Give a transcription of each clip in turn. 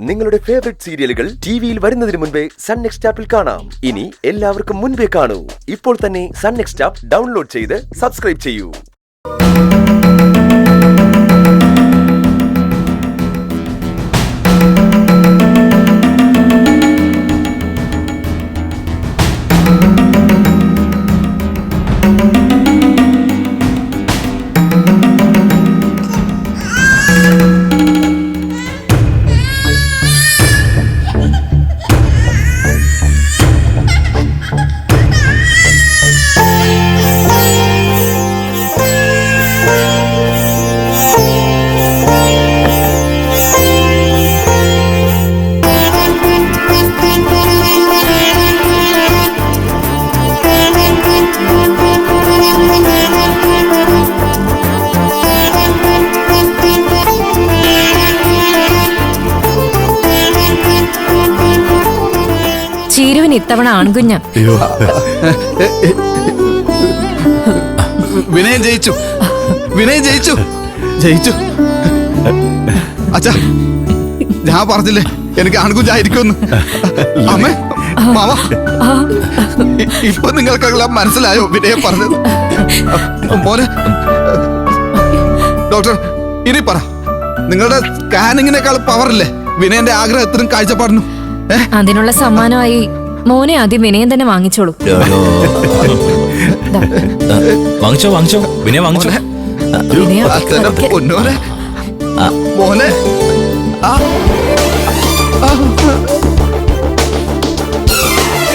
നിങ്ങളുടെ ഫേവറേറ്റ് സീരിയലുകൾ ടിവിയിൽ വരുന്നതിന് മുൻപേ സൺ നെക്സ്റ്റ് ആപ്പിൽ കാണാം. ഇനി എല്ലാവർക്കും മുൻപേ കാണൂ. ഇപ്പോൾ തന്നെ സൺ നെക്സ്റ്റ് ആപ്പ് ഡൗൺലോഡ് ചെയ്ത് സബ്സ്ക്രൈബ് ചെയ്യൂ. ചീരുവിന് ഇത്തവണ ആൺകുഞ്ഞ. വിനയൻ ജയിച്ചു, വിനയൻ ജയിച്ചു, ജയിച്ചു. അച്ഛാ, ഞാൻ പറഞ്ഞില്ലേ എനിക്ക് ആൺകുഞ്ഞായിരിക്കുമെന്ന്. അമ്മേ, മാമ, ഇപ്പൊ നിങ്ങൾക്കെല്ലാം മനസ്സിലായോ വിനയൻ പറഞ്ഞത്? മോനെ ഡോക്ടർ, ഇനി പറ, നിങ്ങളുടെ സ്കാനിങ്ങിനേക്കാൾ പവറില്ലേ വിനയന്റെ ആഗ്രഹത്തിനും കാഴ്ചപ്പാടിനും? അതിനുള്ള സമ്മാനമായി മോനെ ആദ്യം വിനയൻ തന്നെ വാങ്ങിച്ചോളൂ. വാങ്ങിച്ചോ വാങ്ങിച്ചോ, വിനയ വാങ്ങിച്ചോ. പൊന്നോനെ, മോനെ,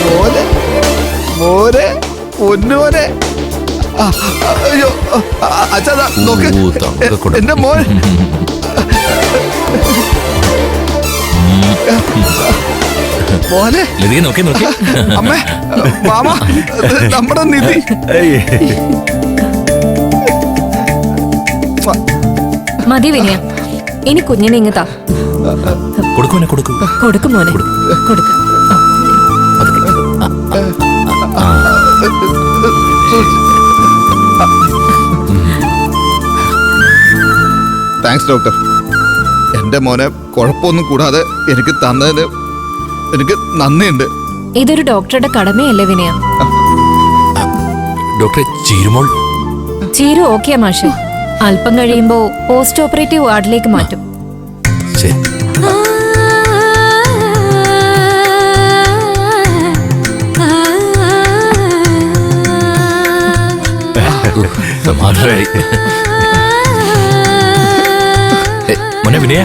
മോനെ, മോനെ, പൊന്നോനെ. അയ്യോ അച്ഛാ, നോക്ക് എന്റെ മോൻ. മോനെ, നോക്കി നോക്കി. അമ്മേ, മാമ, നമ്മുടെ നിധി. മതി വിനയ, ഇനി കുഞ്ഞിനെ ഇങ്ങ് താ. കൊടുക്കുമോനെ, കൊടുക്കും കൊടുക്കും മോനെ, കൊടുക്കും. Thanks doctor. എന്റെ മോനെ കുഴപ്പമൊന്നും കൂടാതെ എനിക്ക് തന്നതിന് എനിക്ക് നന്ദിയുണ്ട്. ഇതൊരു ഡോക്ടറുടെ കടമയല്ലേ വിനയ? ഡോക്ടറെ, ചീരുമോൾ ചീരു ഓക്കെ മാഷെ. അല്പം കഴിയുമ്പോ പോസ്റ്റ് ഓപ്പറേറ്റീവ് വാർഡിലേക്ക് മാറ്റും. മോനെ വിനയ,